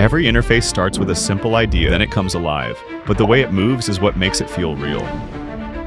Every interface starts with a simple idea, then it comes alive. But the way it moves is what makes it feel real.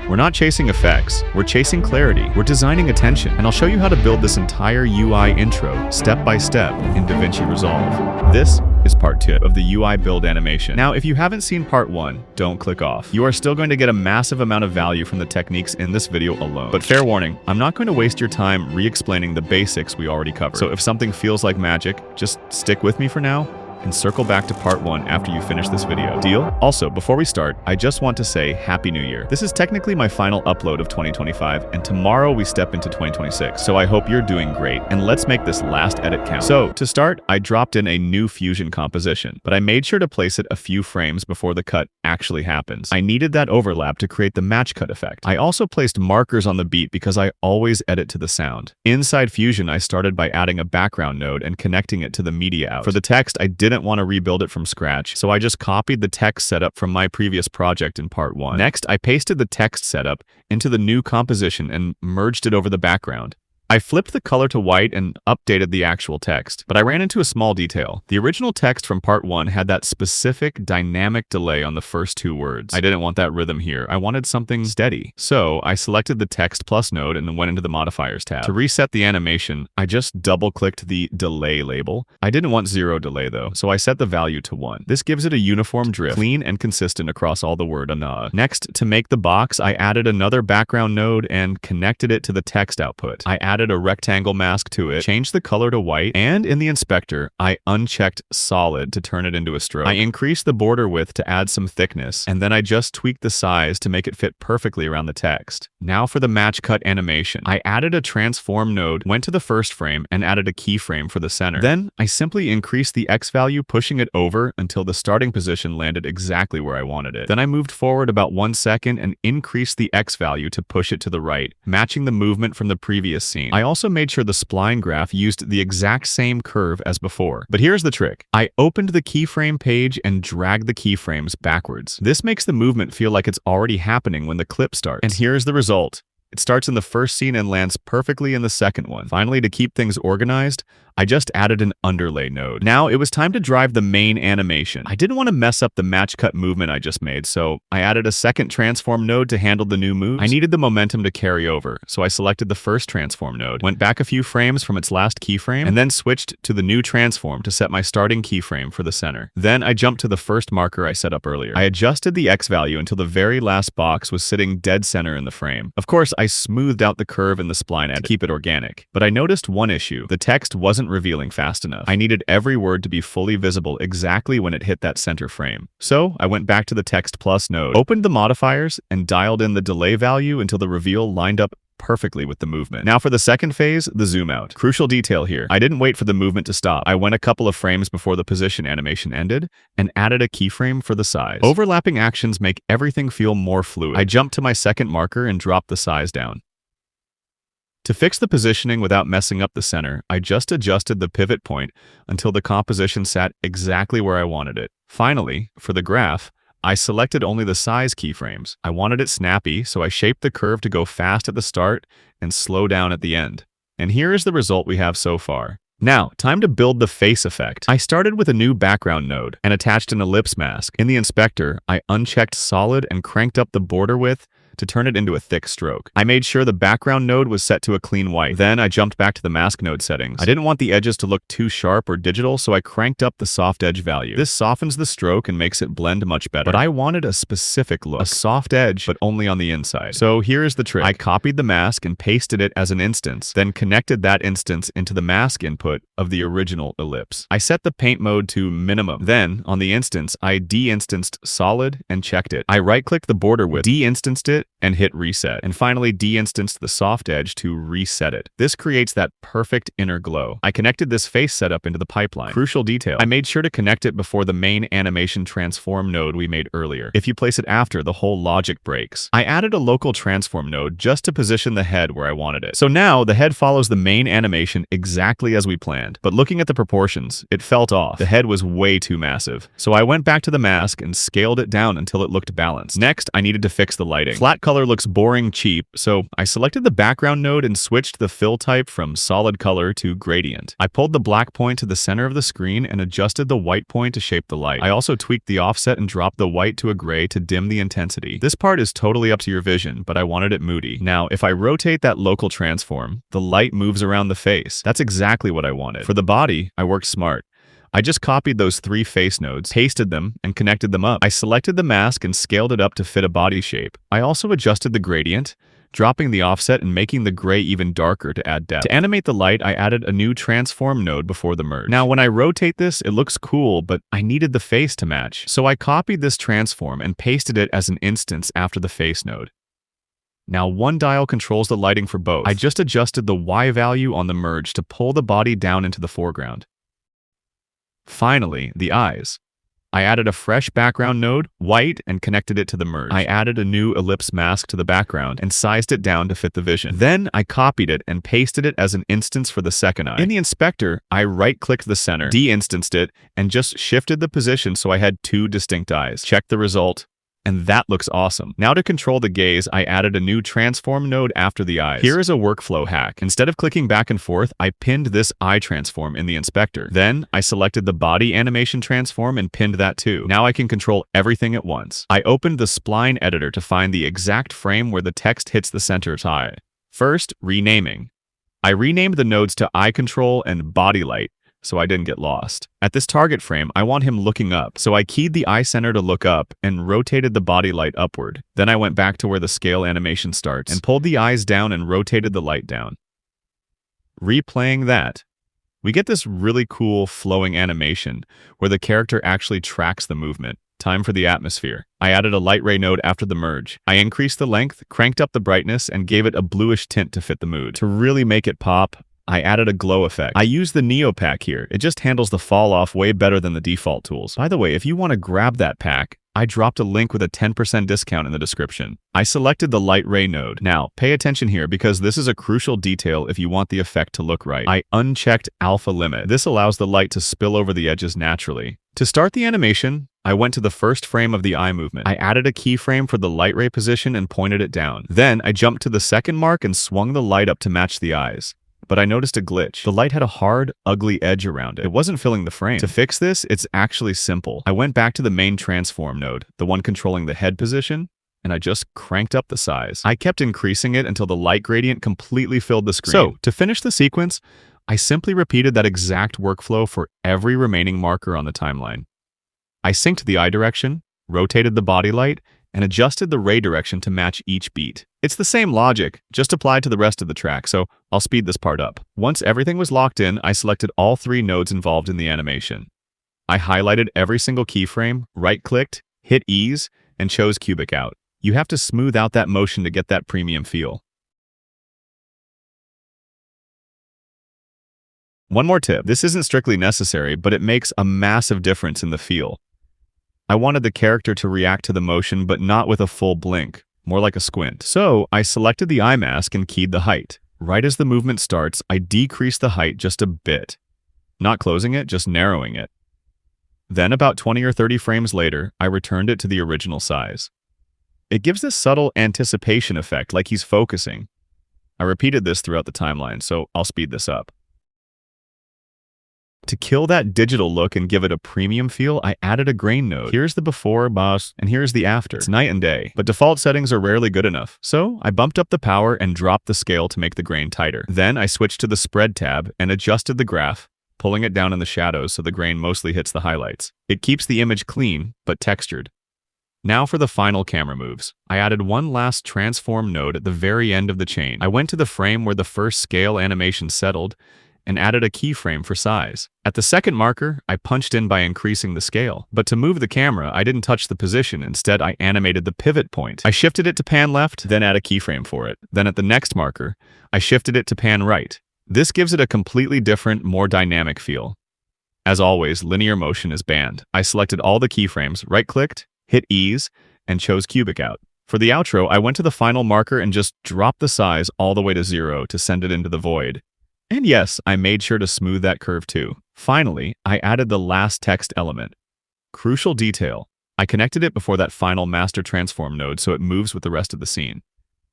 We're not chasing effects, we're chasing clarity. We're designing attention, and I'll show you how to build this entire UI intro, step by step, in DaVinci Resolve. This is part 2 of the UI build animation. Now, if you haven't seen part 1, don't click off. You are still going to get a massive amount of value from the techniques in this video alone. But fair warning, I'm not going to waste your time re-explaining the basics we already covered. So if something feels like magic, just stick with me for now, and circle back to part 1 after you finish this video. Deal? Also, before we start, I just want to say Happy New Year. This is technically my final upload of 2025, and tomorrow we step into 2026, so I hope you're doing great, and let's make this last edit count. So, to start, I dropped in a new fusion composition, but I made sure to place it a few frames before the cut actually happens. I needed that overlap to create the match cut effect. I also placed markers on the beat because I always edit to the sound. Inside Fusion, I started by adding a background node and connecting it to the media out. For the text, I didn't want to rebuild it from scratch, so I just copied the text setup from my previous project in part 1. Next, I pasted the text setup into the new composition and merged it over the background. I flipped the color to white and updated the actual text, but I ran into a small detail. The original text from part 1 had that specific dynamic delay on the first 2 words. I didn't want that rhythm here. I wanted something steady. So I selected the text plus node and then went into the modifiers tab. To reset the animation, I just double-clicked the delay label. I didn't want 0 delay though, so I set the value to 1. This gives it a uniform drift, clean and consistent across all the word ana. Next, to make the box, I added another background node and connected it to the text output. I added a rectangle mask to it, changed the color to white, and in the inspector, I unchecked solid to turn it into a stroke. I increased the border width to add some thickness, and then I just tweaked the size to make it fit perfectly around the text. Now for the match cut animation. I added a transform node, went to the first frame, and added a keyframe for the center. Then, I simply increased the X value, pushing it over until the starting position landed exactly where I wanted it. Then I moved forward about 1 second and increased the X value to push it to the right, matching the movement from the previous scene. I also made sure the spline graph used the exact same curve as before. But here's the trick. I opened the keyframe page and dragged the keyframes backwards. This makes the movement feel like it's already happening when the clip starts. And here's the result. It starts in the first scene and lands perfectly in the second one. Finally, to keep things organized, I just added an underlay node. Now it was time to drive the main animation. I didn't want to mess up the match cut movement I just made, so I added a second transform node to handle the new moves. I needed the momentum to carry over, so I selected the first transform node, went back a few frames from its last keyframe, and then switched to the new transform to set my starting keyframe for the center. Then I jumped to the first marker I set up earlier. I adjusted the X value until the very last box was sitting dead center in the frame. Of course, I smoothed out the curve in the spline edit to keep it organic, but I noticed one issue. The text wasn't revealing fast enough. I needed every word to be fully visible exactly when it hit that center frame. So I went back to the text plus node, opened the modifiers, and dialed in the delay value until the reveal lined up perfectly with the movement. Now for the second phase, the zoom out. Crucial detail here. I didn't wait for the movement to stop. I went a couple of frames before the position animation ended and added a keyframe for the size. Overlapping actions make everything feel more fluid. I jumped to my second marker and dropped the size down. To fix the positioning without messing up the center, I just adjusted the pivot point until the composition sat exactly where I wanted it. Finally, for the graph, I selected only the size keyframes. I wanted it snappy, so I shaped the curve to go fast at the start and slow down at the end. And here is the result we have so far. Now, time to build the face effect. I started with a new background node and attached an ellipse mask. In the inspector, I unchecked solid and cranked up the border width to turn it into a thick stroke. I made sure the background node was set to a clean white. Then I jumped back to the mask node settings. I didn't want the edges to look too sharp or digital, so I cranked up the soft edge value. This softens the stroke and makes it blend much better. But I wanted a specific look, a soft edge, but only on the inside. So here's the trick. I copied the mask and pasted it as an instance, then connected that instance into the mask input of the original ellipse. I set the paint mode to minimum. Then, on the instance, I de-instanced solid and checked it. I right-clicked the border width, de-instanced it, and hit reset. And finally de-instanced the soft edge to reset it. This creates that perfect inner glow. I connected this face setup into the pipeline. Crucial detail. I made sure to connect it before the main animation transform node we made earlier. If you place it after, the whole logic breaks. I added a local transform node just to position the head where I wanted it. So now the head follows the main animation exactly as we planned. But looking at the proportions, it felt off. The head was way too massive. So I went back to the mask and scaled it down until it looked balanced. Next, I needed to fix the lighting. Flat flat color looks boring cheap, so I selected the background node and switched the fill type from solid color to gradient. I pulled the black point to the center of the screen and adjusted the white point to shape the light. I also tweaked the offset and dropped the white to a gray to dim the intensity. This part is totally up to your vision, but I wanted it moody. Now, if I rotate that local transform, the light moves around the face. That's exactly what I wanted. For the body, I worked smart. I just copied those 3 face nodes, pasted them, and connected them up. I selected the mask and scaled it up to fit a body shape. I also adjusted the gradient, dropping the offset and making the gray even darker to add depth. To animate the light, I added a new transform node before the merge. Now, when I rotate this, it looks cool, but I needed the face to match. So I copied this transform and pasted it as an instance after the face node. Now, one dial controls the lighting for both. I just adjusted the Y value on the merge to pull the body down into the foreground. Finally, the eyes. I added a fresh background node, white, and connected it to the merge. I added a new ellipse mask to the background and sized it down to fit the vision. Then I copied it and pasted it as an instance for the second eye. In the inspector, I right-clicked the center, de-instanced it, and just shifted the position so I had 2 distinct eyes. Check the result. And that looks awesome. Now to control the gaze, I added a new transform node after the eyes. Here is a workflow hack. Instead of clicking back and forth, I pinned this eye transform in the inspector. Then I selected the body animation transform and pinned that too. Now I can control everything at once. I opened the spline editor to find the exact frame where the text hits the center eye. First, renaming. I renamed the nodes to eye control and body light, so I didn't get lost. At this target frame, I want him looking up, so I keyed the eye center to look up and rotated the body light upward. Then I went back to where the scale animation starts and pulled the eyes down and rotated the light down. Replaying that, we get this really cool flowing animation where the character actually tracks the movement. Time for the atmosphere. I added a light ray node after the merge. I increased the length, cranked up the brightness, and gave it a bluish tint to fit the mood. To really make it pop, I added a glow effect. I used the Neo pack here. It just handles the fall off way better than the default tools. By the way, if you want to grab that pack, I dropped a link with a 10% discount in the description. I selected the light ray node. Now, pay attention here because this is a crucial detail if you want the effect to look right. I unchecked alpha limit. This allows the light to spill over the edges naturally. To start the animation, I went to the first frame of the eye movement. I added a keyframe for the light ray position and pointed it down. Then I jumped to the second mark and swung the light up to match the eyes. But I noticed a glitch. The light had a hard, ugly edge around it. It wasn't filling the frame. To fix this, it's actually simple. I went back to the main transform node, the one controlling the head position, and I just cranked up the size. I kept increasing it until the light gradient completely filled the screen. So, to finish the sequence, I simply repeated that exact workflow for every remaining marker on the timeline. I synced the eye direction, rotated the body light, and adjusted the ray direction to match each beat. It's the same logic, just applied to the rest of the track, so I'll speed this part up. Once everything was locked in, I selected all 3 nodes involved in the animation. I highlighted every single keyframe, right-clicked, hit ease, and chose cubic out. You have to smooth out that motion to get that premium feel. One more tip. This isn't strictly necessary, but it makes a massive difference in the feel. I wanted the character to react to the motion, but not with a full blink, more like a squint. So I selected the eye mask and keyed the height. Right as the movement starts, I decreased the height just a bit. Not closing it, just narrowing it. Then about 20 or 30 frames later, I returned it to the original size. It gives this subtle anticipation effect, like he's focusing. I repeated this throughout the timeline, so I'll speed this up. To kill that digital look and give it a premium feel, I added a grain node. Here's the before, boss, and here's the after. It's night and day, but default settings are rarely good enough. So I bumped up the power and dropped the scale to make the grain tighter. Then I switched to the spread tab and adjusted the graph, pulling it down in the shadows so the grain mostly hits the highlights. It keeps the image clean, but textured. Now for the final camera moves. I added one last transform node at the very end of the chain. I went to the frame where the first scale animation settled, and added a keyframe for size. At the second marker, I punched in by increasing the scale. But to move the camera, I didn't touch the position. Instead, I animated the pivot point. I shifted it to pan left, then add a keyframe for it. Then at the next marker, I shifted it to pan right. This gives it a completely different, more dynamic feel. As always, linear motion is banned. I selected all the keyframes, right-clicked, hit ease, and chose cubic out. For the outro, I went to the final marker and just dropped the size all the way to 0 to send it into the void. And yes, I made sure to smooth that curve too. Finally, I added the last text element. Crucial detail. I connected it before that final master transform node so it moves with the rest of the scene.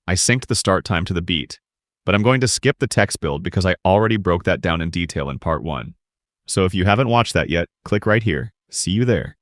I synced the start time to the beat, but I'm going to skip the text build because I already broke that down in detail in part 1. So if you haven't watched that yet, click right here. See you there.